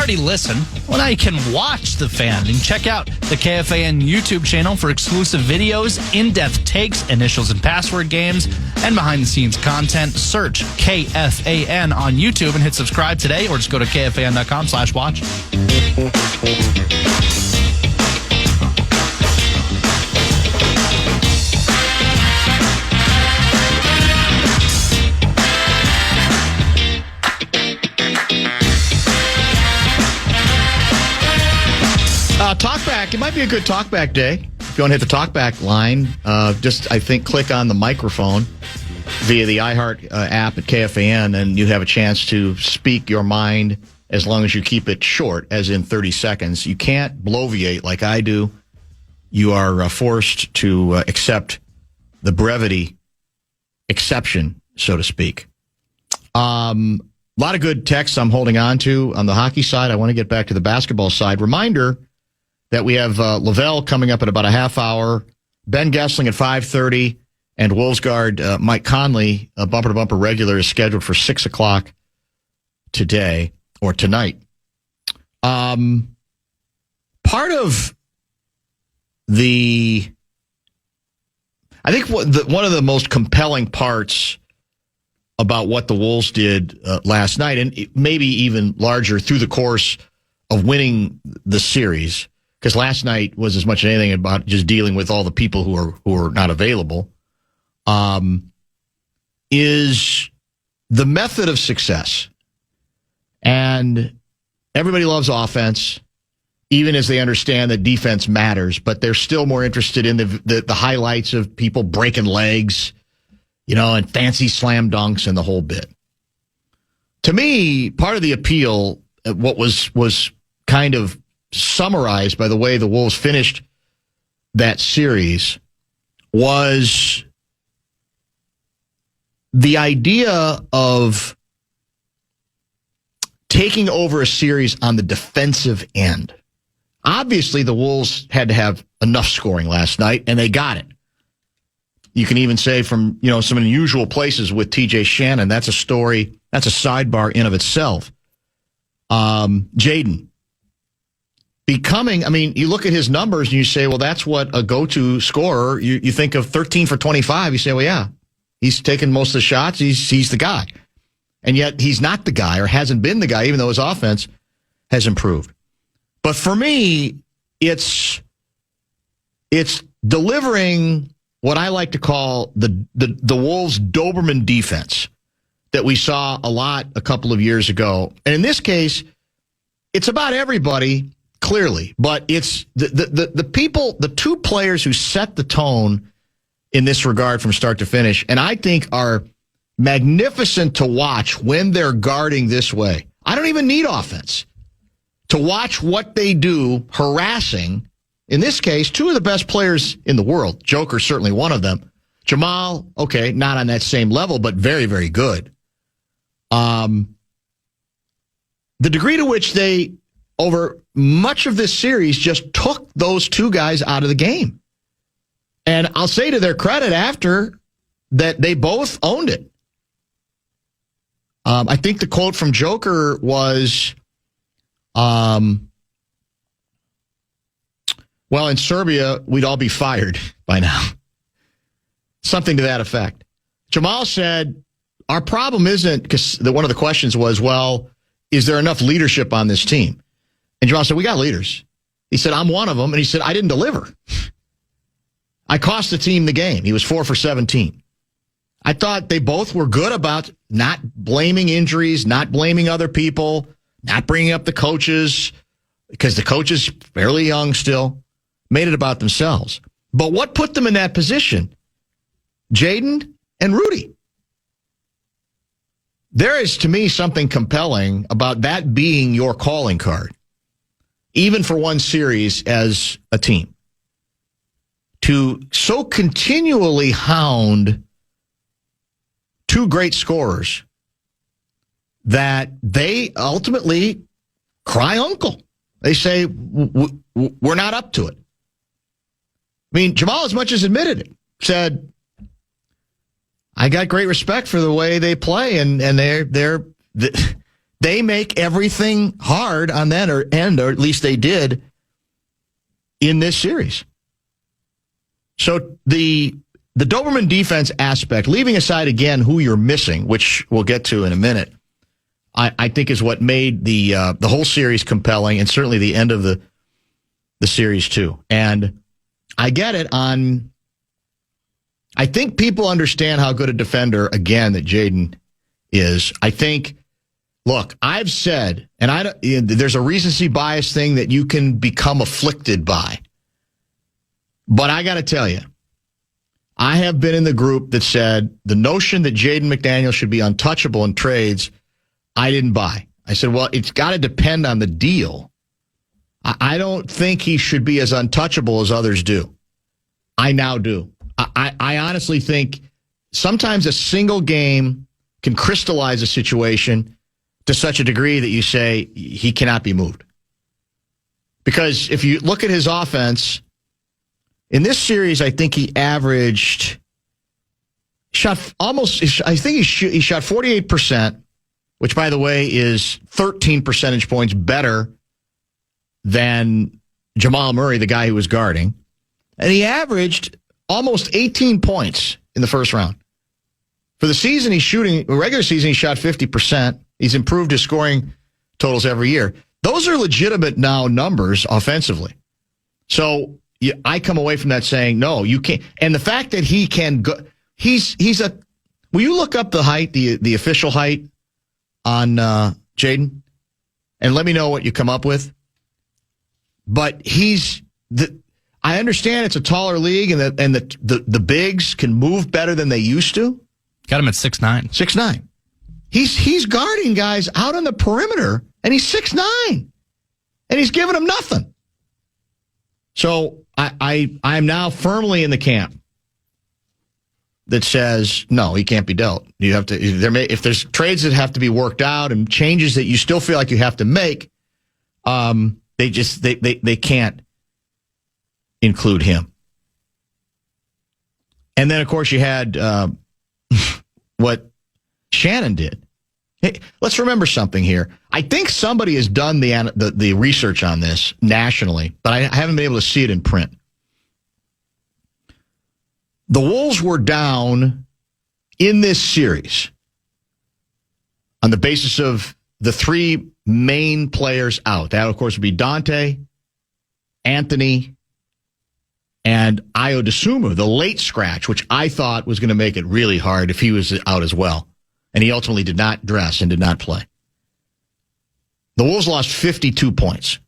already listen. Well, now you can watch The Fan and check out the KFAN YouTube channel for exclusive videos, in-depth takes, initials and password games, and behind-the-scenes content. Search KFAN on YouTube and hit subscribe today, or just go to KFAN.com/watch. Talkback. It might be a good talkback day. If you want to hit the talkback line, just, I think, click on the microphone via the iHeart app at KFAN, and you have a chance to speak your mind as long as you keep it short, as in 30 seconds. You can't bloviate like I do. You are forced to accept the brevity exception, so to speak. A lot of good texts I'm holding on to on the hockey side. I want to get back to the basketball side. Reminder that we have Lavelle coming up in about a half hour, Ben Gessling at 5:30, and Wolves guard Mike Conley, a bumper-to-bumper regular, is scheduled for 6 o'clock today or tonight. Part of I think one of the most compelling parts about what the Wolves did last night, and maybe even larger through the course of winning the series, because last night was as much as anything about just dealing with all the people who are not available, is the method of success. And everybody loves offense, even as they understand that defense matters, but they're still more interested in the highlights of people breaking legs, and fancy slam dunks and the whole bit. To me, part of the appeal, what was kind of summarized by the way the Wolves finished that series, was the idea of taking over a series on the defensive end. Obviously, the Wolves had to have enough scoring last night, and they got it. You can even say from, some unusual places with TJ Shannon. That's a story. That's a sidebar in of itself. Jaden becoming, you look at his numbers and you say, well, that's what a go-to scorer. You think of 13 for 25. You say, well, yeah, he's taken most of the shots. He's the guy. And yet he's not the guy, or hasn't been the guy, even though his offense has improved. But for me, it's delivering what I like to call the Wolves' Doberman defense that we saw a lot a couple of years ago. And in this case, it's about everybody, clearly, but it's the people, the two players who set the tone in this regard from start to finish, and I think are magnificent to watch when they're guarding this way. I don't even need offense to watch what they do harassing, in this case, two of the best players in the world. Joker's certainly one of them. Jamal, okay, not on that same level, but very, very good. The degree to which they, over much of this series, just took those two guys out of the game. And I'll say to their credit after that, they both owned it. I think the quote from Joker was, well, in Serbia, we'd all be fired by now. Something to that effect. Jamal said, our problem isn't, because one of the questions was, well, is there enough leadership on this team? And Jamal said, we got leaders. He said, I'm one of them. And he said, I didn't deliver. I cost the team the game. He was 4 for 17. I thought they both were good about not blaming injuries, not blaming other people, not bringing up the coaches, because the coaches, fairly young still, made it about themselves. But what put them in that position? Jaden and Rudy. There is, to me, something compelling about that being your calling card, even for one series as a team. To so continually hound two great scorers that they ultimately cry uncle. They say, we're not up to it. I mean, Jamal, as much as admitted it, said, I got great respect for the way they play, and they're they make everything hard on that end, or at least they did in this series. So the Doberman defense aspect, leaving aside again who you're missing, which we'll get to in a minute, I think is what made the whole series compelling, and certainly the end of the series too. And I get it on. I think people understand how good a defender again that Jaden is. I think. Look, I've said, and there's a recency bias thing that you can become afflicted by. But I got to tell you, I have been in the group that said the notion that Jaden McDaniel should be untouchable in trades, I didn't buy. I said, well, it's got to depend on the deal. I don't think he should be as untouchable as others do. I now do. I honestly think sometimes a single game can crystallize a situation to such a degree that you say he cannot be moved. Because if you look at his offense, in this series, I think he shot 48%, which, by the way, is 13 percentage points better than Jamal Murray, the guy who was guarding. And he averaged almost 18 points in the first round. For the season, regular season, he shot 50%. He's improved his scoring totals every year. Those are legitimate now numbers offensively. So I come away from that saying, no, you can't. And the fact that he can go, will you look up the height, the official height on Jaden? And let me know what you come up with. But I understand it's a taller league and the bigs can move better than they used to. Got him at 6'9". 6'9". He's guarding guys out on the perimeter, and he's 6'9", and he's giving them nothing. So I'm now firmly in the camp that says no, he can't be dealt. You have to. If there's trades that have to be worked out and changes that you still feel like you have to make, they can't include him. And then of course you had what Shannon did. Hey, let's remember something here. I think somebody has done the research on this nationally, but I haven't been able to see it in print. The Wolves were down in this series on the basis of the three main players out. That, of course, would be Dante, Anthony, and Ayo Dosunmu, the late scratch, which I thought was going to make it really hard if he was out as well. And he ultimately did not dress and did not play. The Wolves lost 52 points.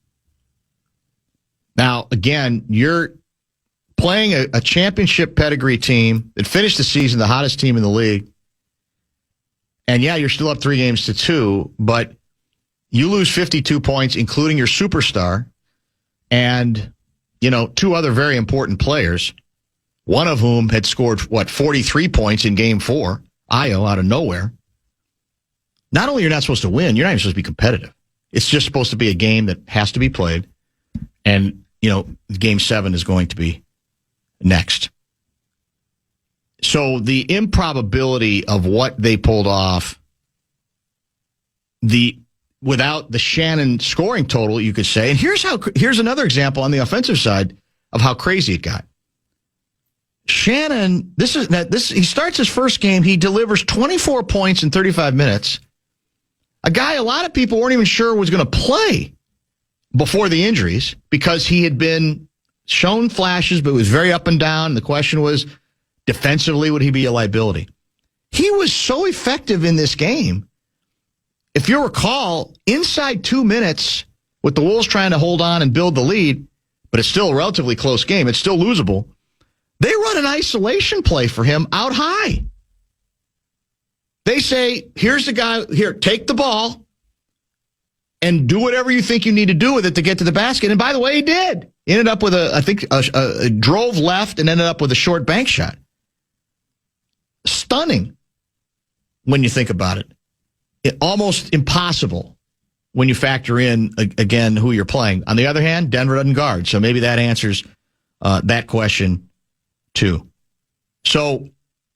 Now, again, you're playing a championship pedigree team that finished the season the hottest team in the league. And, yeah, you're still up 3-2, but you lose 52 points, including your superstar, and, two other very important players, one of whom had scored, 43 points in Game 4, Ayo, out of nowhere. Not only you're not supposed to win, you're not even supposed to be competitive. It's just supposed to be a game that has to be played. And, Game 7 is going to be next. So the improbability of what they pulled off, without the Shannon scoring total, you could say, and here's another example on the offensive side of how crazy it got. Shannon, he starts his first game, he delivers 24 points in 35 minutes. A guy a lot of people weren't even sure was going to play before the injuries because he had been shown flashes, but was very up and down. The question was, defensively, would he be a liability? He was so effective in this game. If you recall, inside 2 minutes, with the Wolves trying to hold on and build the lead, but it's still a relatively close game, it's still losable, they run an isolation play for him out high. They say, here's the guy, here, take the ball and do whatever you think you need to do with it to get to the basket. And by the way, he did. He ended up with a drove left and ended up with a short bank shot. Stunning when you think about it. Almost impossible when you factor in, again, who you're playing. On the other hand, Denver doesn't guard, so maybe that answers that question too. So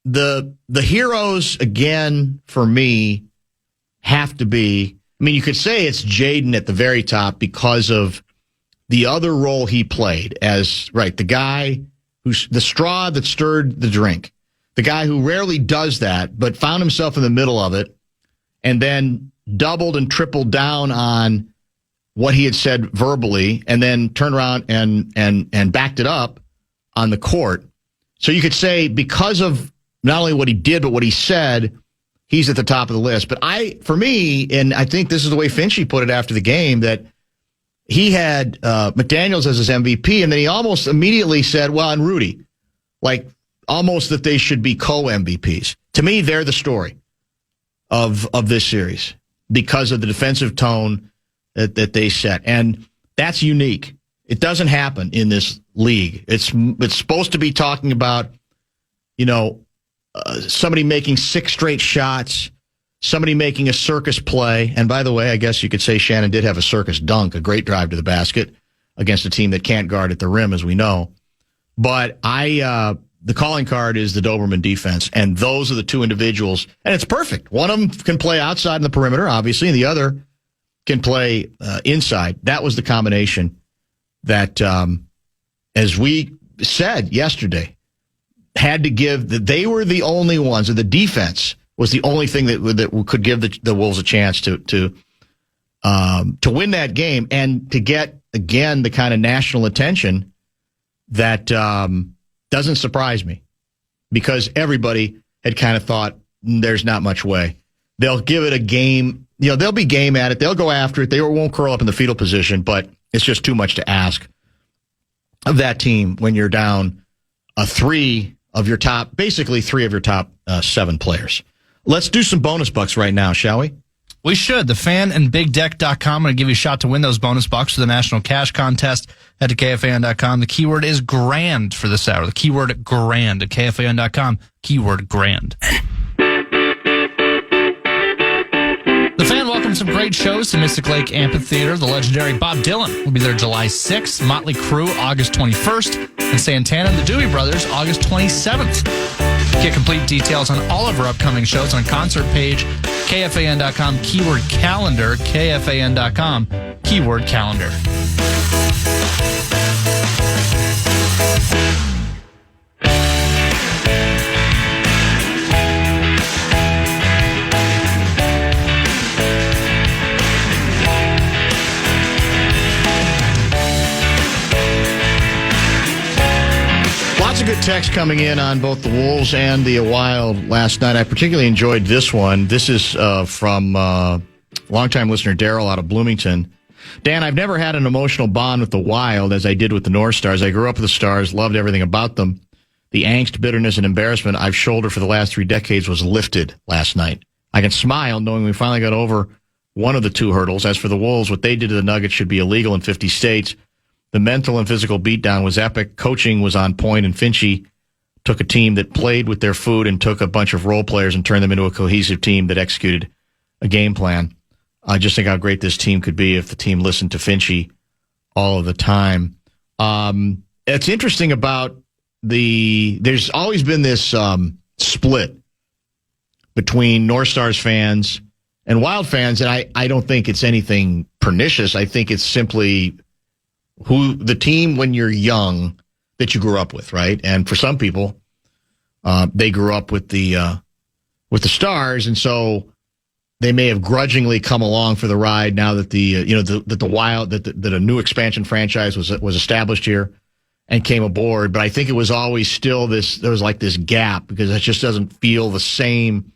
the heroes, again, for me, have to be, I mean, you could say it's Jaden at the very top because of the other role he played as, right, the guy who's the straw that stirred the drink, the guy who rarely does that, but found himself in the middle of it and then doubled and tripled down on what he had said verbally and then turned around and backed it up on the court. So you could say because of not only what he did, but what he said, he's at the top of the list. But for me, and I think this is the way Finchie put it after the game, that he had McDaniels as his MVP, and then he almost immediately said, well, and Rudy, like almost that they should be co-MVPs. To me, they're the story of this series because of the defensive tone that they set. And that's unique. It doesn't happen in this league. It's supposed to be talking about, somebody making 6 straight shots, somebody making a circus play. And by the way, I guess you could say Shannon did have a circus dunk, a great drive to the basket against a team that can't guard at the rim, as we know. But the calling card is the Doberman defense, and those are the two individuals. And it's perfect. One of them can play outside in the perimeter, obviously, and the other can play inside. That was the combination that, as we said yesterday, had to give that they were the only ones, or the defense was the only thing that could give the Wolves a chance to win that game and to get again the kind of national attention that doesn't surprise me, because everybody had kind of thought there's not much way. They'll give it a game. They'll be game at it. They'll go after it. They won't curl up in the fetal position, but it's just too much to ask of that team when you're down three of your top 7 players. Let's do some bonus bucks right now, shall we? We should. The Fan and BigDeck.com. I'm going to give you a shot to win those bonus bucks for the National Cash Contest. Head to KFAN.com. The keyword is grand for this hour. The keyword grand at KFAN.com. Keyword grand. The Fan welcomes some great shows to Mystic Lake Amphitheater. The legendary Bob Dylan will be there July 6th. Motley Crue, August 21st. And Santana and the Dewey Brothers, August 27th. Get complete details on all of our upcoming shows on concert page, KFAN.com, keyword calendar, KFAN.com, keyword calendar. Lots of good text coming in on both the Wolves and the Wild last night. I particularly enjoyed this one. This is from longtime listener Daryl out of Bloomington. Dan, I've never had an emotional bond with the Wild as I did with the North Stars. I grew up with the Stars, loved everything about them. The angst, bitterness, and embarrassment I've shouldered for the last 3 decades was lifted last night. I can smile knowing we finally got over one of the 2 hurdles. As for the Wolves, what they did to the Nuggets should be illegal in 50 states. The mental and physical beatdown was epic. Coaching was on point, and Finchie took a team that played with their food and took a bunch of role players and turned them into a cohesive team that executed a game plan. I just think how great this team could be if the team listened to Finchie all of the time. It's interesting about there's always been this split between North Stars fans and Wild fans, and I don't think it's anything pernicious. I think it's simply who the team when you're young that you grew up with, right? And for some people, they grew up with the Stars, and so they may have grudgingly come along for the ride now that the Wild that a new expansion franchise was established here and came aboard. But I think it was always still there was like this gap because it just doesn't feel the same.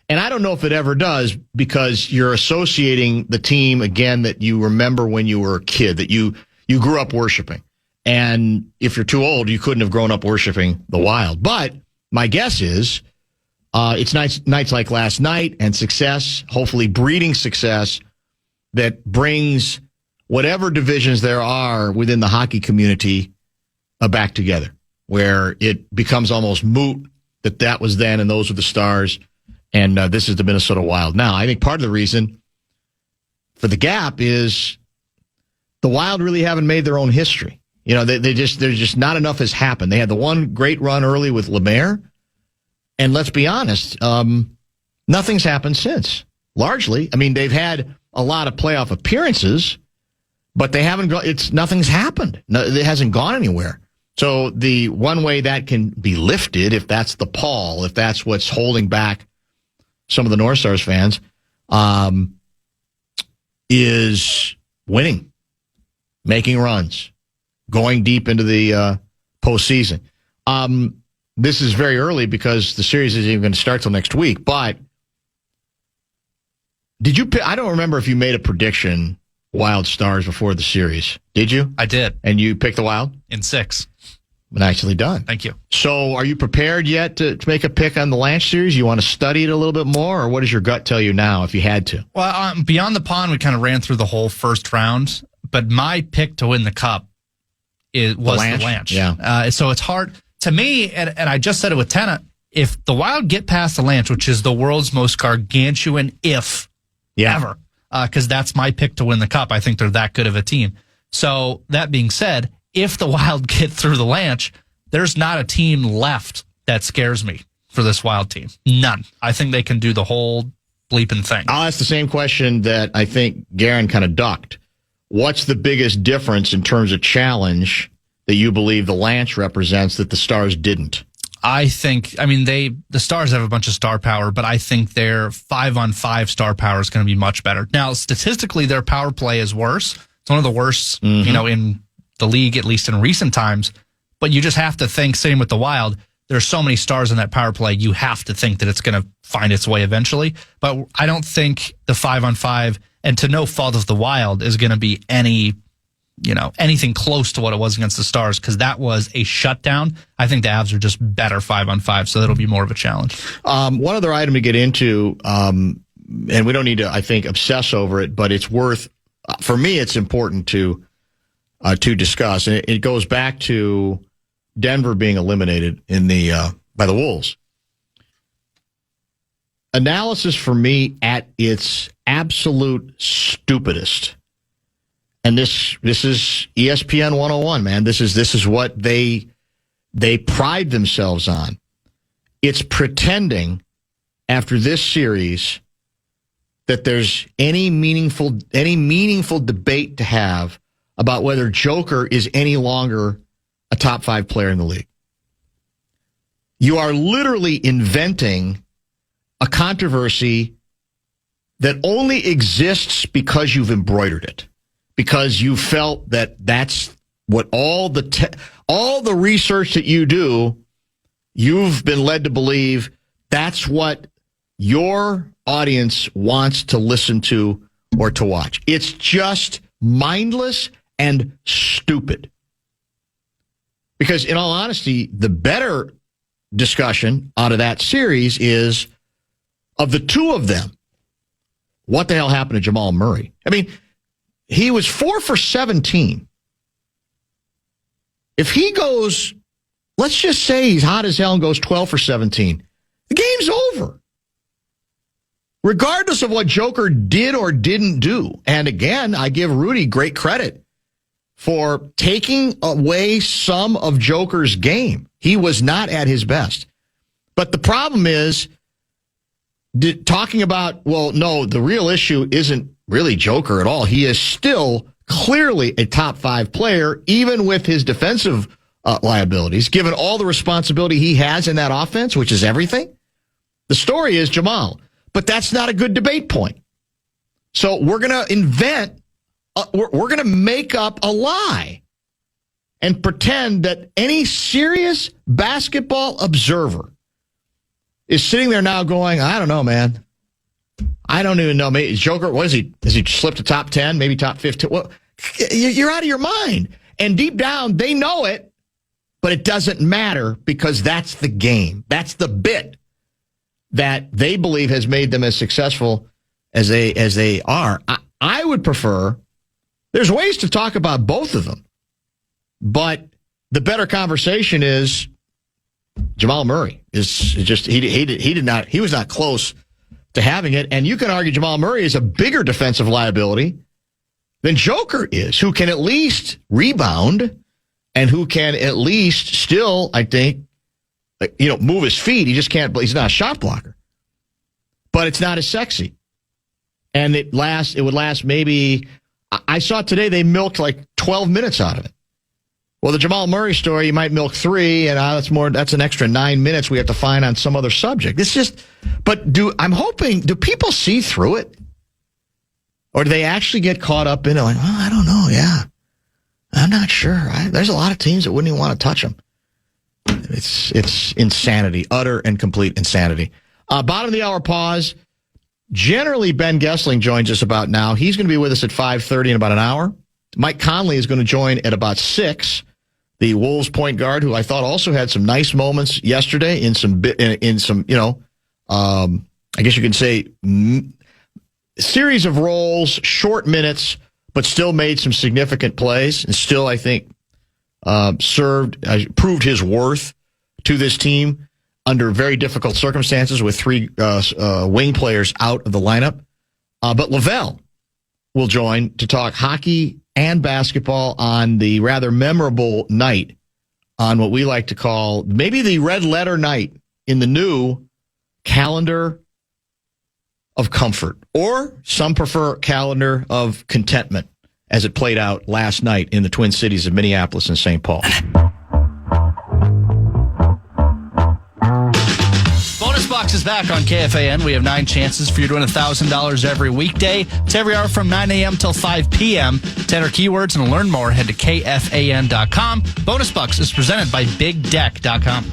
And I don't know if it ever does, because you're associating the team again that you remember when you were a kid, that you grew up worshiping. And if you're too old, you couldn't have grown up worshiping the Wild. But my guess is it's nights like last night and success, hopefully breeding success, that brings whatever divisions there are within the hockey community back together, where it becomes almost moot that was then and those were the Stars, and this is the Minnesota Wild now. I think part of the reason for the gap is the Wild really haven't made their own history. There's just not enough has happened. They had the one great run early with Lemaire, and let's be honest, nothing's happened since. Largely, I mean, they've had a lot of playoff appearances, but they haven't nothing's happened. No, it hasn't gone anywhere. So the one way that can be lifted, if that's the pall, if that's what's holding back some of the North Stars fans, is winning, making runs, going deep into the postseason. This is very early because the series isn't even going to start till next week. But did you pick? I don't remember if you made a prediction, Wild Stars, before the series. Did you? I did. And you picked the Wild? In 6. Nicely done. Thank you. So are you prepared yet to make a pick on the Lanch series? You want to study it a little bit more, or what does your gut tell you now if you had to? Well, Beyond the Pond, we kind of ran through the whole first round, but my pick to win the Cup was the Lanch. Yeah. So it's hard. To me, and I just said it with Tennant, if the Wild get past the Lanch, which is the world's most gargantuan ever, because that's my pick to win the Cup. I think they're that good of a team. So that being said, if the Wild get through the Lanch, there's not a team left that scares me for this Wild team. None. I think they can do the whole bleeping thing. I'll ask the same question that I think Garen kind of ducked. What's the biggest difference in terms of challenge that you believe the Lanch represents that the Stars didn't? The Stars have a bunch of star power, but I think their 5-on-5 star power is going to be much better. Now, statistically, their power play is worse. It's one of the worst, in the league, at least in recent times. But you just have to think, same with the Wild, there's so many stars in that power play, you have to think that it's going to find its way eventually. But I don't think the 5-on-5, and to no fault of the Wild, is going to be anything close to what it was against the Stars, because that was a shutdown. I think the Avs are just better 5-on-5, so that'll be more of a challenge. One other item to get into, and we don't need to, I think, obsess over it, but it's worth, for me, it's important to discuss. And it goes back to Denver being eliminated by the Wolves. Analysis for me at its absolute stupidest. And this is ESPN 101, man. This is what they pride themselves on. It's pretending after this series that there's any meaningful debate to have about whether Joker is any longer a top 5 player in the league. You are literally inventing a controversy that only exists because you've embroidered it. Because you felt that that's what all the research that you do, you've been led to believe that's what your audience wants to listen to or to watch. It's just mindless and stupid. Because in all honesty, the better discussion out of that series is, of the two of them, what the hell happened to Jamal Murray? I mean, he was 4 for 17. If he goes, let's just say he's hot as hell and goes 12 for 17, the game's over. Regardless of what Joker did or didn't do. And again, I give Rudy great credit for taking away some of Joker's game. He was not at his best. But the problem is, talking about, well, no, the real issue isn't really Joker at all. He is still clearly a top 5 player, even with his defensive liabilities, given all the responsibility he has in that offense, which is everything. The story is Jamal, but that's not a good debate point. So we're going to invent, we're going to make up a lie and pretend that any serious basketball observer is sitting there now going, I don't know, man. I don't even know. Maybe Joker, what is he? Has he slipped to top 10, maybe top 15? Well, you're out of your mind. And deep down, they know it, but it doesn't matter because that's the game. That's the bit that they believe has made them as successful as they are. I would prefer, there's ways to talk about both of them, but the better conversation is Jamal Murray is just, he was not close to having it. And you can argue Jamal Murray is a bigger defensive liability than Joker is, who can at least rebound and who can at least still, I think, move his feet. He just can't, he's not a shot blocker. But it's not as sexy. And it would last maybe, I saw today they milked like 12 minutes out of it. Well, the Jamal Murray story, you might milk 3, and that's an extra 9 minutes we have to find on some other subject. It's just, I'm hoping, do people see through it? Or do they actually get caught up in it like, I don't know, yeah. I'm not sure. There's a lot of teams that wouldn't even want to touch them. It's insanity, utter and complete insanity. Bottom of the hour pause. Generally, Ben Gessling joins us about now. He's going to be with us at 5:30 in about an hour. Mike Conley is going to join at about 6. The Wolves point guard, who I thought also had some nice moments yesterday in some, I guess you could say, series of roles, short minutes, but still made some significant plays and still, I think, proved his worth to this team under very difficult circumstances with 3 wing players out of the lineup. But Lavelle will join to talk hockey and basketball on the rather memorable night on what we like to call maybe the red letter night in the new calendar of comfort, or some prefer calendar of contentment, as it played out last night in the Twin Cities of Minneapolis and St. Paul. Bonus Box is back on KFAN. We have 9 chances for you to win $1,000 every weekday. It's every hour from 9 a.m. till 5 p.m. To enter keywords and to learn more, head to KFAN.com. Bonus Box is presented by BigDeck.com.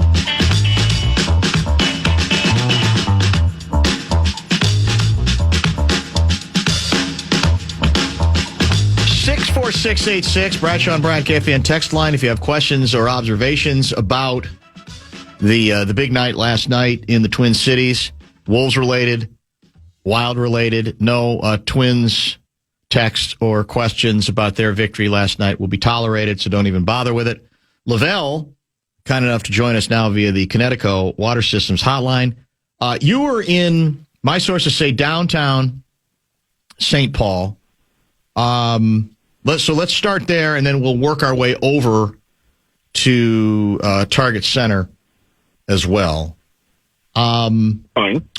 64686, Bradshaw and Bryant KFAN text line. If you have questions or observations about the big night last night in the Twin Cities, Wolves related, Wild related, no Twins text or questions about their victory last night will be tolerated, so don't even bother with it. Lavelle, kind enough to join us now via the Connecticut Water Systems hotline. You were in, my sources say, downtown St. Paul. Let's start there, and then we'll work our way over to Target Center as well. Fine.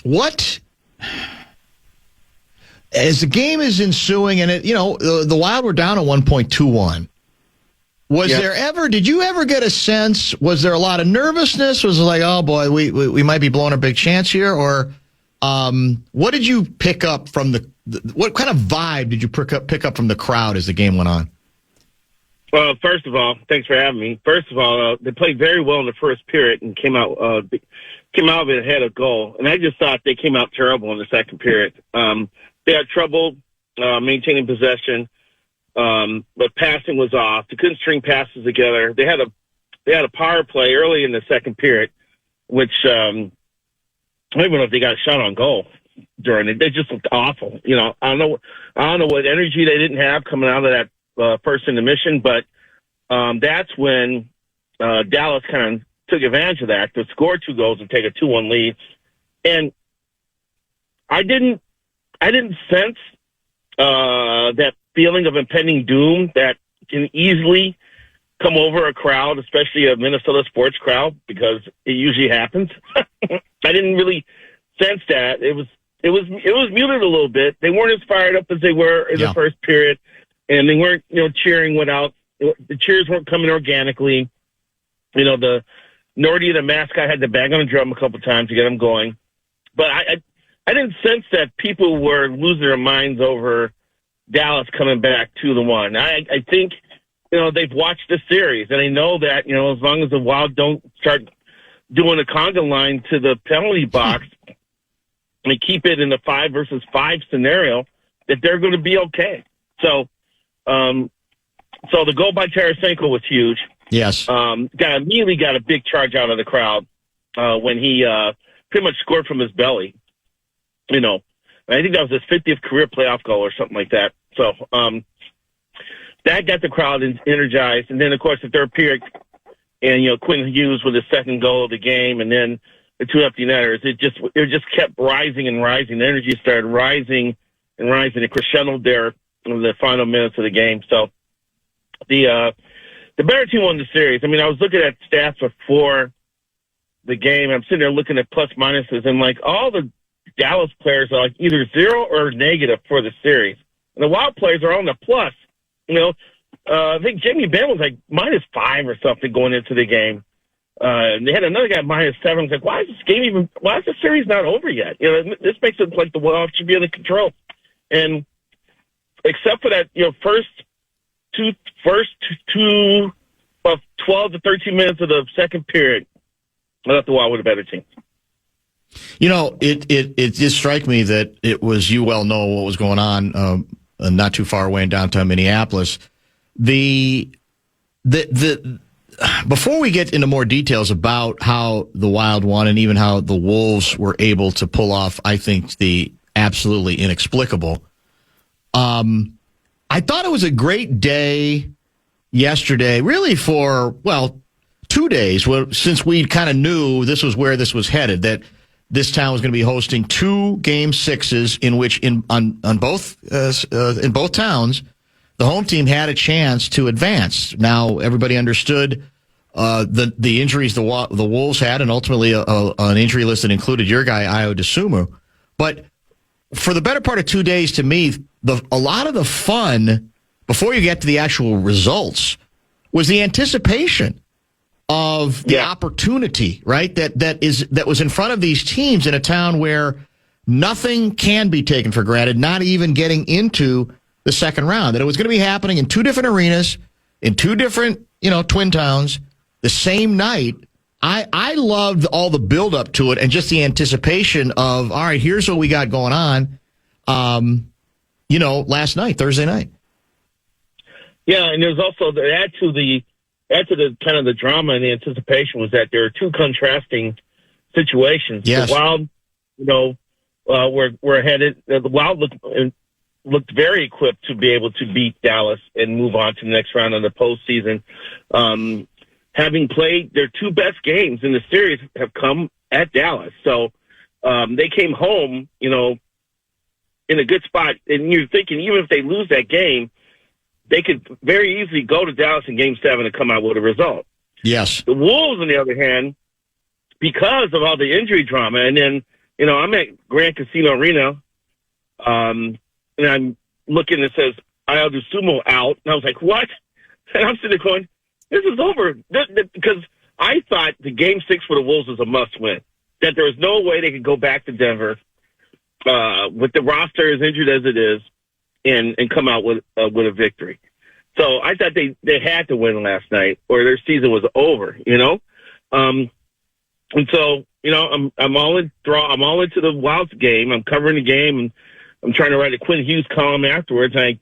What, as the game is ensuing, and the Wild were down at 1.21. Did you ever get a sense? Was there a lot of nervousness? Was it like, oh boy, we might be blowing a big chance here, or what did you pick up from what kind of vibe did you pick up from the crowd as the game went on? Well, first of all, thanks for having me. First of all, they played very well in the first period and came out of it ahead of goal. And I just thought they came out terrible in the second period. They had trouble maintaining possession, but passing was off. They couldn't string passes together. They had a power play early in the second period, which I don't even know if they got a shot on goal during it. They just looked awful. I don't know what energy they didn't have coming out of that first intermission, but that's when Dallas kind of took advantage of that to score 2 goals and take a 2-1 lead. And I didn't sense that feeling of impending doom that can easily come over a crowd, especially a Minnesota sports crowd, because it usually happens. I didn't really sense that. It was muted a little bit. They weren't as fired up as they were in the first period, and they weren't, cheering without the cheers weren't coming organically. The Nordy, the mascot, had to bang on a drum a couple times to get them going, but I didn't sense that people were losing their minds over Dallas coming back 2-1. I think they've watched the series, and they know that as long as the Wild don't start doing a conga line to the penalty box, and they keep it in the 5 versus 5 scenario, that they're going to be okay. So the goal by Tarasenko was huge. Yes. Immediately got a big charge out of the crowd when he pretty much scored from his belly. I think that was his 50th career playoff goal or something like that. So that got the crowd energized. And then, of course, the third period, and Quentin Hughes with his second goal of the game, and then the 2 empty netters. It just kept rising and rising. The energy started rising and rising. It crescendoed there in the final minutes of the game. So the better team won the series. I mean, I was looking at stats before the game. I'm sitting there looking at plus minuses, and like all the Dallas players are like either 0 or negative for the series. And the Wild players are on the plus. I think Jamie Benn was like -5 or something going into the game. And they had another guy -7. I was like, why is the series not over yet? This makes it like the Wild should be under control. And except for that, first two of 12 to 13 minutes of the second period, I thought the Wild was a better team. It just struck me that it was, you well know what was going on not too far away in downtown Minneapolis. Before we get into more details about how the Wild won and even how the Wolves were able to pull off, I think, the absolutely inexplicable, I thought it was a great day yesterday, really for, 2 days, since we kind of knew this was where this was headed, that this town was going to be hosting 2 Game 6s in which in both towns, the home team had a chance to advance. Now, everybody understood the injuries the Wolves had, and ultimately an injury list that included your guy, Ayo Dosunmu. But for the better part of 2 days, to me, a lot of the fun, before you get to the actual results, was the anticipation of the opportunity, right? That was in front of these teams in a town where nothing can be taken for granted, not even getting into the second round. That it was going to be happening in 2 different arenas, in 2 different, twin towns, the same night. I loved all the build up to it and just the anticipation of, all right, here's what we got going on. Last night, Thursday night. Yeah, and there's also to add to the kind of the drama and the anticipation was that there are 2 contrasting situations. Yes. The Wild, we're headed. The Wild looked very equipped to be able to beat Dallas and move on to the next round of the postseason. Having played their 2 best games in the series have come at Dallas, so they came home, in a good spot. And you're thinking even if they lose that game, they could very easily go to Dallas in Game 7 and come out with a result. Yes. The Wolves, on the other hand, because of all the injury drama, and then, I'm at Grand Casino Arena, and I'm looking, it says, Ayo Dosunmu out, and I was like, what? And I'm sitting there going, this is over. Because I thought the Game 6 for the Wolves was a must-win, that there was no way they could go back to Denver with the roster as injured as it is, and come out with a victory. So I thought they had to win last night, or their season was over. And so I'm all into the Wilds game. I'm covering the game, and I'm trying to write a Quinn Hughes column afterwards. And I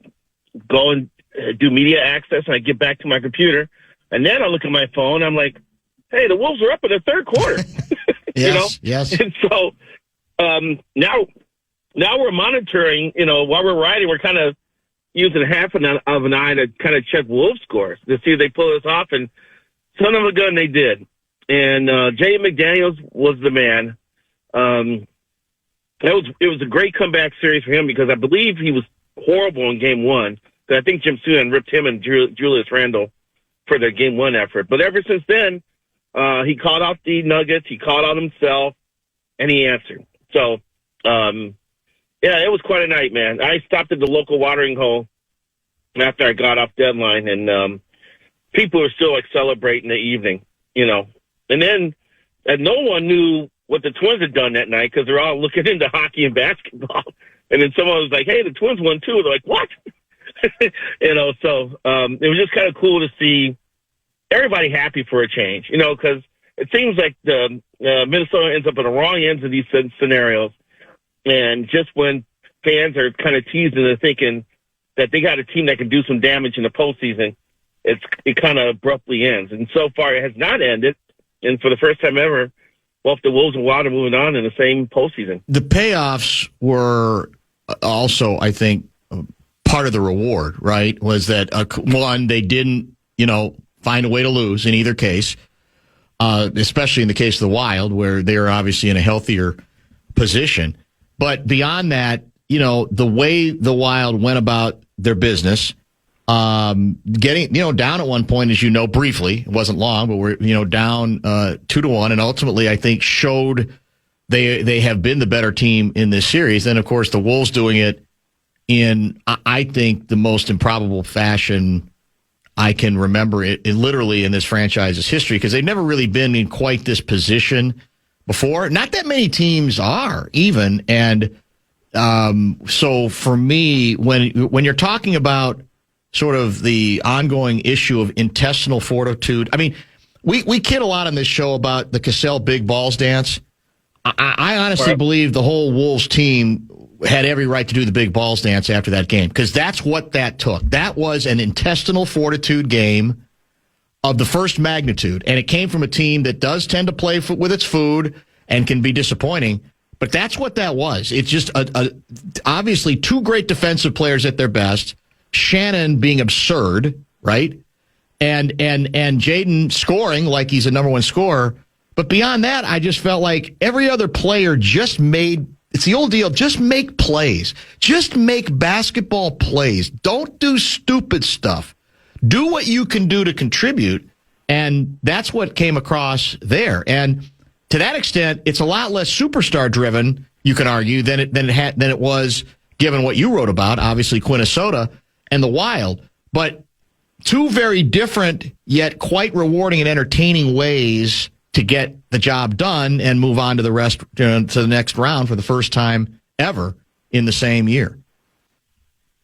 go and do media access, and I get back to my computer, and then I look at my phone. I'm like, hey, the Wolves are up in the third quarter. Yes. And so now we're monitoring, while we're writing, we're kind of using half of an eye to kind of check Wolves scores to see if they pull this off. And son of a gun, they did. And Jay McDaniels was the man. It was a great comeback series for him because I believe he was horrible in Game 1. I think Jim Suhan ripped him and Julius Randle for their Game 1 effort. But ever since then, he called out the Nuggets, he called out himself, and he answered. So, yeah, it was quite a night, man. I stopped at the local watering hole after I got off deadline, and people were still celebrating the evening, And then no one knew what the Twins had done that night because they're all looking into hockey and basketball. And then someone was like, "Hey, the Twins won too." They're like, "What?" So it was just kind of cool to see everybody happy for a change, because it seems like the Minnesota ends up in the wrong ends of these scenarios. And just when fans are kind of teasing and thinking that they got a team that can do some damage in the postseason, it kind of abruptly ends. And so far, it has not ended. And for the first time ever, both the Wolves and Wild are moving on in the same postseason. The payoffs were also, I think, part of the reward, right? Was that, one, they didn't, find a way to lose in either case, especially in the case of the Wild, where they are obviously in a healthier position. But beyond that, the way the Wild went about their business, getting, down at one point, as briefly, it wasn't long, but we're, down 2-1, and ultimately, I think, showed they have been the better team in this series. And, of course, the Wolves doing it in, I think, the most improbable fashion I can remember it literally in this franchise's history, because they've never really been in quite this position before. Not that many teams are, even. And so for me, when you're talking about sort of the ongoing issue of intestinal fortitude, I mean, we kid a lot on this show about the Cassell big balls dance. I honestly believe the whole Wolves team had every right to do the big balls dance after that game, because that's what that took. That was an intestinal fortitude game of the first magnitude, and it came from a team that does tend to play with its food and can be disappointing, but that's what that was. It's just obviously two great defensive players at their best, Shannon being absurd, right? And Jaden scoring like he's a number one scorer. But beyond that, I just felt like every other player just made, it's the old deal, just make plays. Just make basketball plays. Don't do stupid stuff. Do what you can do to contribute. And that's what came across there. And to that extent, it's a lot less superstar driven, you can argue, than it was, given what you wrote about, obviously Quinnesota and the Wild. But two very different yet quite rewarding and entertaining ways to get the job done and move on to the next round for the first time ever in the same year.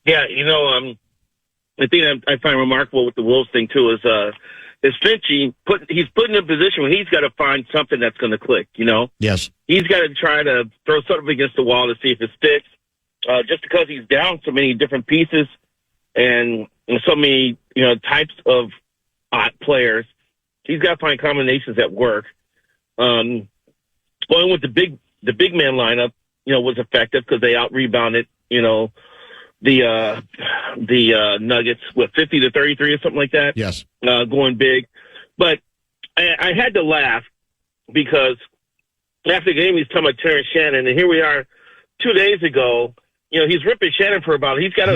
Yeah, the thing I find remarkable with the Wolves thing too is Finchie he's put in a position where he's got to find something that's going to click. Yes, he's got to try to throw something against the wall to see if it sticks. Just because he's down so many different pieces and so many types of players, he's got to find combinations that work. Going with the big man lineup, was effective because they out rebounded, the Nuggets with 50-33 or something like that. Yes, going big. But I had to laugh because after the game he's talking about Terrence Shannon, and here we are 2 days ago. He's ripping Shannon for about. He's got to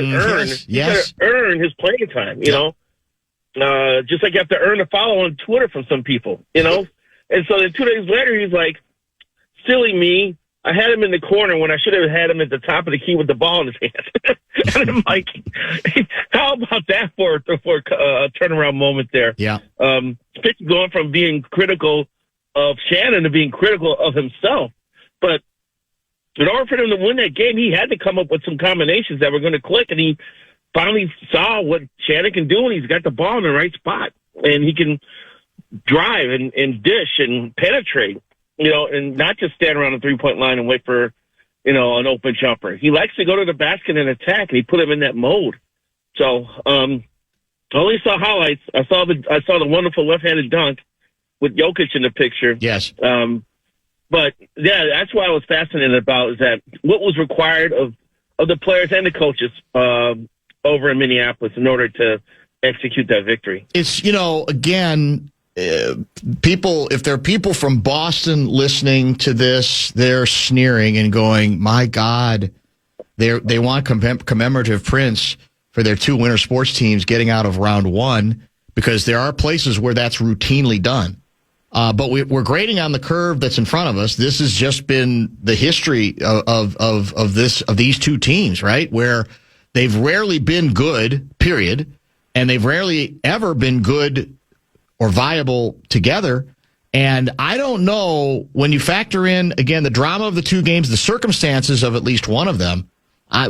earn his playing time. Just like you have to earn a follow on Twitter from some people, And so then 2 days later, he's like, silly me. I had him in the corner when I should have had him at the top of the key with the ball in his hand. And I'm like, how about that for a turnaround moment there? Yeah. Pitch going from being critical of Shannon to being critical of himself. But in order for him to win that game, he had to come up with some combinations that were going to click, and he finally saw what Shannon can do, and he's got the ball in the right spot, and he can drive and dish and penetrate, and not just stand around the three-point line and wait for, an open jumper. He likes to go to the basket and attack, and he put him in that mode. So, I only saw highlights. I saw the wonderful left-handed dunk with Jokic in the picture. Yes. But yeah, that's what I was fascinated about, is that what was required of the players and the coaches over in Minneapolis in order to execute that victory. It's, again, people, if there are people from Boston listening to this, they're sneering and going, my God, they want commemorative prints for their two winter sports teams getting out of round one, because there are places where that's routinely done. But we're grading on the curve that's in front of us. This has just been the history of these two teams, right? Where they've rarely been good, period, and they've rarely ever been good or viable together. And I don't know, when you factor in, again, the drama of the two games, the circumstances of at least one of them,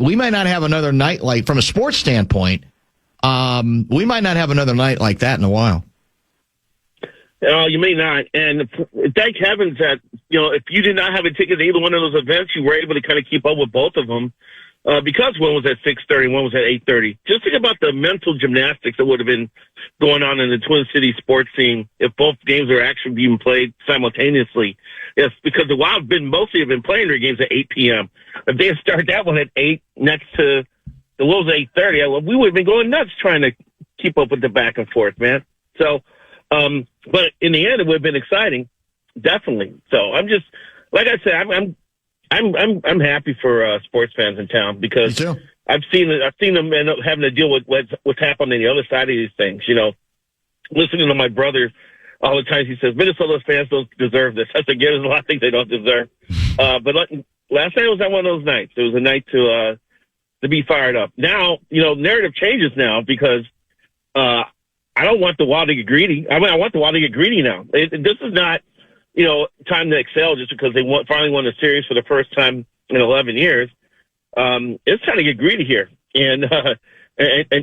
we might not have another night like, from a sports standpoint, we might not have another night like that in a while. You may not. And thank heavens that, if you did not have a ticket to either one of those events, you were able to kind of keep up with both of them. Because one was at 6:30, one was at 8:30. Just think about the mental gymnastics that would have been going on in the Twin Cities sports scene if both games were actually being played simultaneously. Yes, because the Wild mostly have been playing their games at 8 p.m. If they had started that one at 8 next to the Wolves at 8:30, we would have been going nuts trying to keep up with the back and forth, man. So, but in the end, it would have been exciting, definitely. So I'm just, like I said, I'm happy for sports fans in town, because I've seen them end up having to deal with what's happened on the other side of these things. Listening to my brother all the time, he says Minnesota fans don't deserve this. I said, yeah, there's a lot of things they don't deserve. But last night was not one of those nights. It was a night to be fired up. Now, narrative changes now because I don't want the Wild to get greedy. I want the Wild to get greedy now. This is not, time to excel just because they finally won the series for the first time in 11 years. It's time to get greedy here and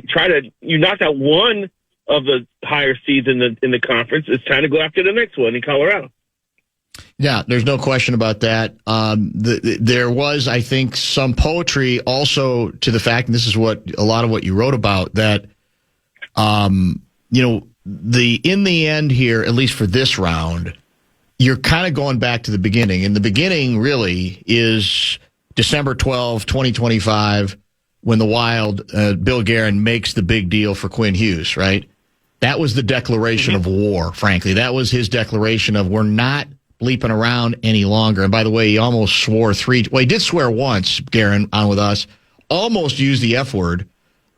try to. You knocked out one of the higher seeds in the conference. It's time to go after the next one in Colorado. Yeah, there's no question about that. There was, I think, some poetry also to the fact, and this is what a lot of what you wrote about, that in the end here, at least for this round, you're kind of going back to the beginning. And the beginning really is December 12, 2025, when the Wild, Bill Guerin makes the big deal for Quinn Hughes, right? That was the declaration of war, frankly. That was his declaration of we're not bleeping around any longer. And by the way, he almost swore he did swear once, Guerin, on with us, almost used the F word.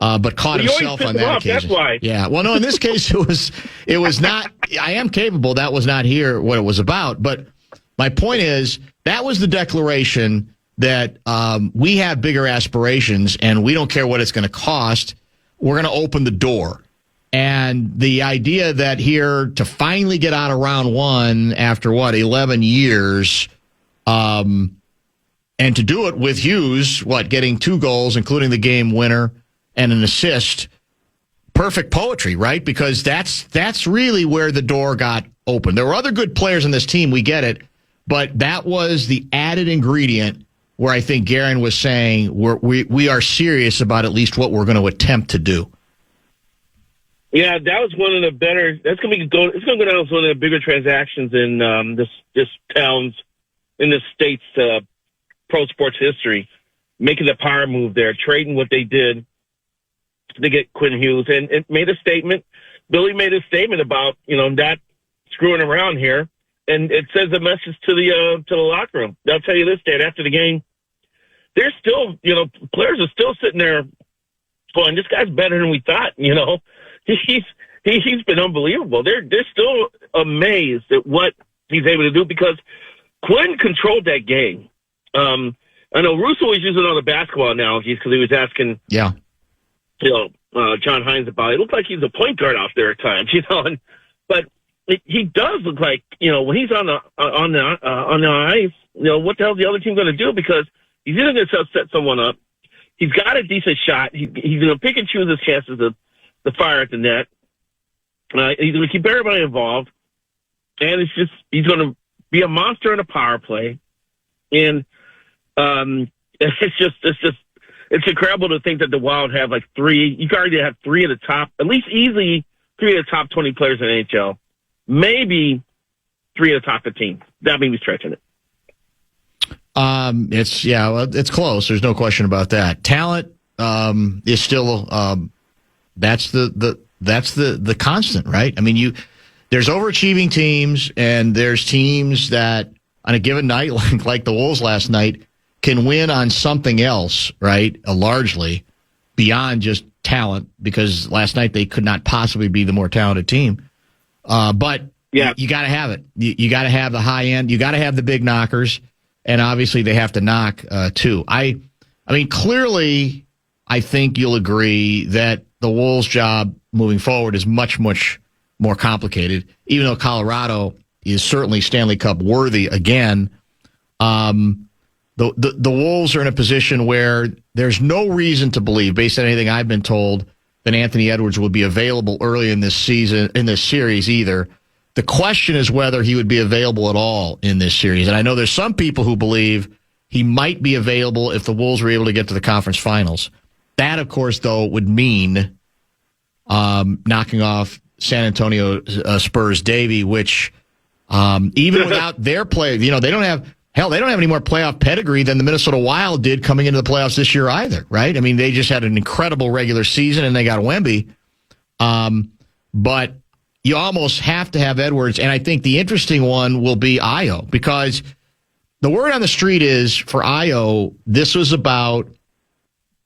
But caught himself on that occasion. That's why. Yeah. Well, no, in this case, it was not. I am capable. That was not here what it was about. But my point is that was the declaration that we have bigger aspirations and we don't care what it's going to cost. We're going to open the door. And the idea that here to finally get out of round one after 11 years, and to do it with Hughes, getting 2 goals, including the game winner and an assist, perfect poetry, right? Because that's really where the door got open. There were other good players in this team, we get it, but that was the added ingredient where I think Guerin was saying we are serious about at least what we're going to attempt to do. Yeah, that was one of the better. That's going to go down as one of the bigger transactions in this town's, in this state's pro sports history. Making the power move there, trading what they did to get Quinn Hughes, and it made a statement. Billy made a statement about not screwing around here, and it says a message to the locker room. They'll tell you this, Dad, after the game, they're still players are still sitting there going, this guy's better than we thought. He's been unbelievable. They're still amazed at what he's able to do because Quinn controlled that game. I know Russo was using all the basketball analogies because he was asking, John Hines about it. It looked like he's a point guard out there at times, but he does look like when he's on the ice. What the hell is the other team going to do? Because he's either going to set someone up. He's got a decent shot. He's going to pick and choose his chances to fire at the net. He's going to keep everybody involved, and he's going to be a monster in a power play. And it's incredible to think that the Wild have like 3. You can already have 3 of the top, at least easily 3 of the top 20 players in the NHL. Maybe 3 of the top 15. That may be stretching it. It's close. There's no question about that. Talent is still that's the constant, right? I mean, there's overachieving teams, and there's teams that on a given night, like the Wolves last night, can win on something else, right? Largely beyond just talent, because last night they could not possibly be the more talented team. But yeah, you got to have it. You got to have the high end. You got to have the big knockers, and obviously they have to knock too. I mean, clearly, I think you'll agree that the Wolves' job moving forward is much, much more complicated. Even though Colorado is certainly Stanley Cup worthy again, the Wolves are in a position where there's no reason to believe, based on anything I've been told, that Anthony Edwards will be available early in this season, in this series either. The question is whether he would be available at all in this series. And I know there's some people who believe he might be available if the Wolves were able to get to the conference finals. That, of course, though, would mean knocking off San Antonio Spurs Davy, which even without their play, they don't have any more playoff pedigree than the Minnesota Wild did coming into the playoffs this year either, right? I mean, they just had an incredible regular season and they got Wemby. But you almost have to have Edwards, and I think the interesting one will be Ayo, because the word on the street is for Ayo, this was about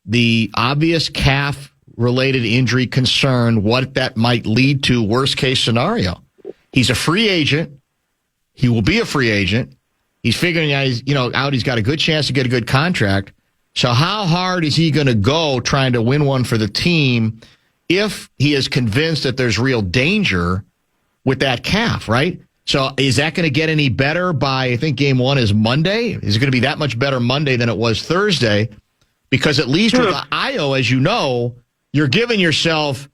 the obvious calf-related injury concern, what that might lead to, worst-case scenario. He's a free agent. He will be a free agent. He's figuring out he's got a good chance to get a good contract. So how hard is he going to go trying to win one for the team if he is convinced that there's real danger with that calf, right? So is that going to get any better by, I think game 1 is Monday? Is it going to be that much better Monday than it was Thursday? Because at least with the Io, as you know, you're giving yourself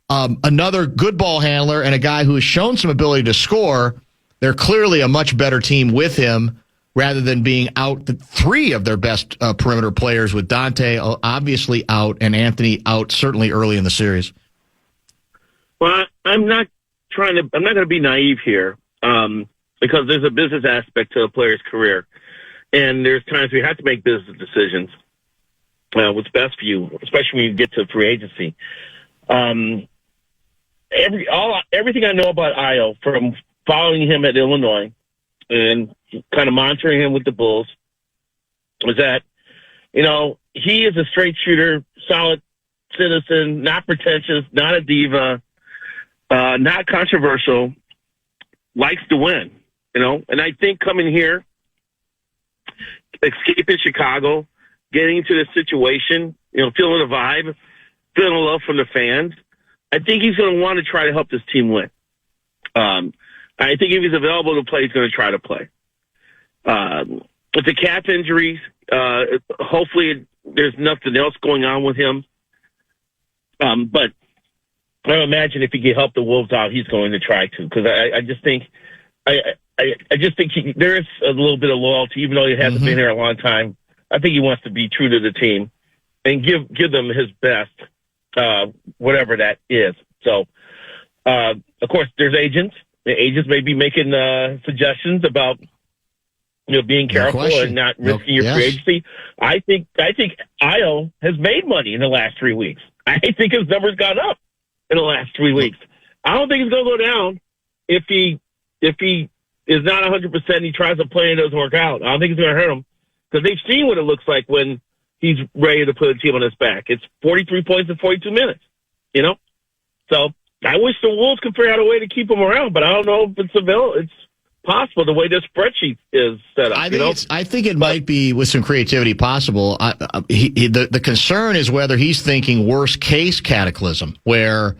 another good ball handler and a guy who has shown some ability to score. They're clearly a much better team with him rather than being out 3 of their best perimeter players, with Dante obviously out and Anthony out certainly early in the series. Well, I'm not going to be naive here, because there's a business aspect to a player's career, and there's times we have to make business decisions. What's best for you, especially when you get to free agency. Everything I know about Io, from following him at Illinois and kind of monitoring him with the Bulls, was that, he is a straight shooter, solid citizen, not pretentious, not a diva, not controversial, likes to win, And I think coming here, escaping Chicago, getting into this situation, feeling the vibe, feeling the love from the fans, I think he's going to want to try to help this team win. I think if he's available to play, he's going to try to play. With the calf injuries, hopefully there's nothing else going on with him. But I imagine if he can help the Wolves out, he's going to try to, because I just think there is a little bit of loyalty, even though he hasn't been here a long time. I think he wants to be true to the team and give them his best, whatever that is. So, of course, there's agents. The agents may be making suggestions about being careful and not risking your free agency. I think Io has made money in the last 3 weeks. I think his numbers got up in the last 3 weeks. I don't think he's going to go down if he is not 100%. He tries to play and it doesn't work out. I don't think it's going to hurt him, because they've seen what it looks like when he's ready to put a team on his back. It's 43 points in 42 minutes. So I wish the Wolves could figure out a way to keep him around, but I don't know if it's available. It's possible the way this spreadsheet is set up. I think it might be, with some creativity, possible. The concern is whether he's thinking worst case cataclysm, where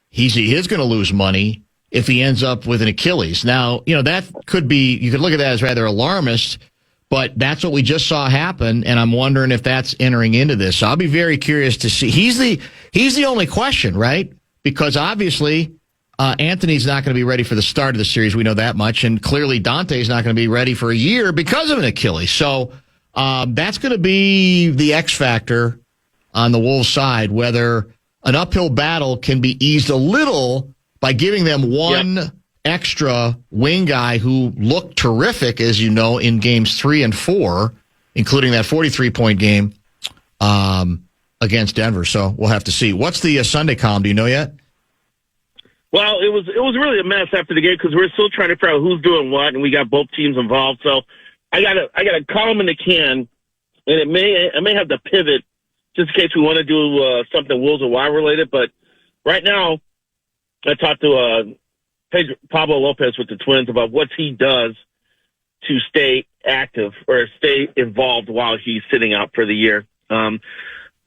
he is going to lose money if he ends up with an Achilles. Now, that could be, you could look at that as rather alarmist, but that's what we just saw happen, and I'm wondering if that's entering into this. So I'll be very curious to see. He's the only question, right? Because obviously Anthony's not going to be ready for the start of the series. We know that much. And clearly Dante's not going to be ready for a year because of an Achilles. So that's going to be the X factor on the Wolves side, whether an uphill battle can be eased a little by giving them one extra wing guy who looked terrific, as you know, in games 3 and 4, including that 43-point game against Denver. So we'll have to see. What's the Sunday column? Do you know yet? Well, it was really a mess after the game, because we're still trying to figure out who's doing what, and we got both teams involved. So I got a column in the can, and I may have to pivot just in case we want to do something Wolves or Y related. But right now, I talked to Pablo Lopez with the Twins about what he does to stay active or stay involved while he's sitting out for the year.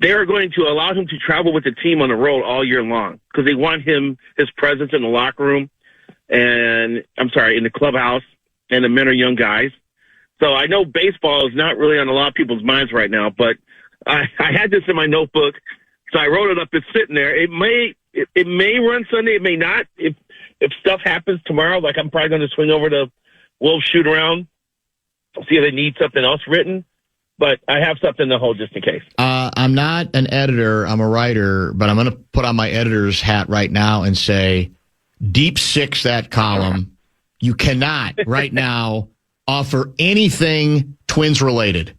They are going to allow him to travel with the team on the road all year long, because they want his presence in the locker room in the clubhouse, and the men are young guys. So I know baseball is not really on a lot of people's minds right now, but I had this in my notebook, so I wrote it up. It's sitting there. It may run Sunday. It may not. If stuff happens tomorrow, like I'm probably going to swing over to Wolves shoot around, see if they need something else written. But I have something to hold just in case. I'm not an editor. I'm a writer, but I'm going to put on my editor's hat right now and say, deep six that column. You cannot right now offer anything Twins related.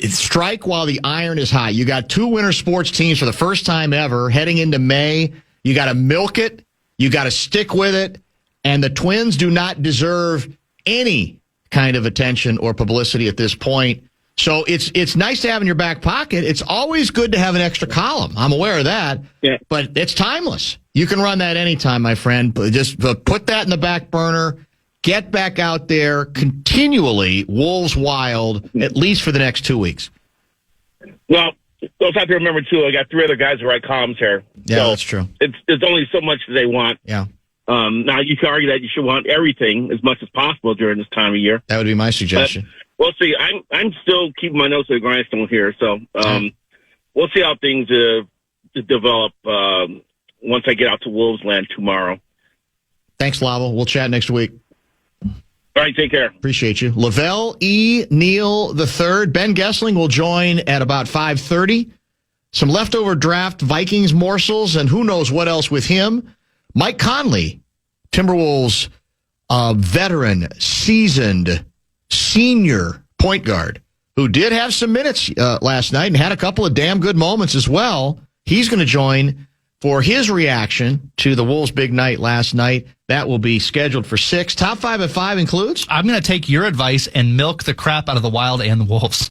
Strike while the iron is hot. You got 2 winter sports teams for the first time ever heading into May. You got to milk it. You got to stick with it. And the Twins do not deserve any kind of attention or publicity at this point. So it's nice to have in your back pocket. It's always good to have an extra column. I'm aware of that, but it's timeless. You can run that anytime, my friend. Just put that in the back burner get back out there continually, Wolves wild, at least for the next 2 weeks. Well, you'll have to remember, too, I got 3 other guys who write columns here. Yeah, so that's true. There's only so much that they want. Yeah. Now, you can argue that you should want everything as much as possible during this time of year. That would be my suggestion. But we'll see. I'm still keeping my nose to the grindstone here, so we'll see how things develop once I get out to Wolves land tomorrow. Thanks, Lavelle. We'll chat next week. All right, take care. Appreciate you. Lavelle E. Neal III. Ben Gessling will join at about 5:30. Some leftover draft Vikings morsels, and who knows what else with him. Mike Conley, Timberwolves veteran, seasoned, senior point guard, who did have some minutes last night and had a couple of damn good moments as well. He's going to join for his reaction to the Wolves' big night last night. That will be scheduled for 6. Top 5 at 5 includes? I'm going to take your advice and milk the crap out of the Wild and the Wolves.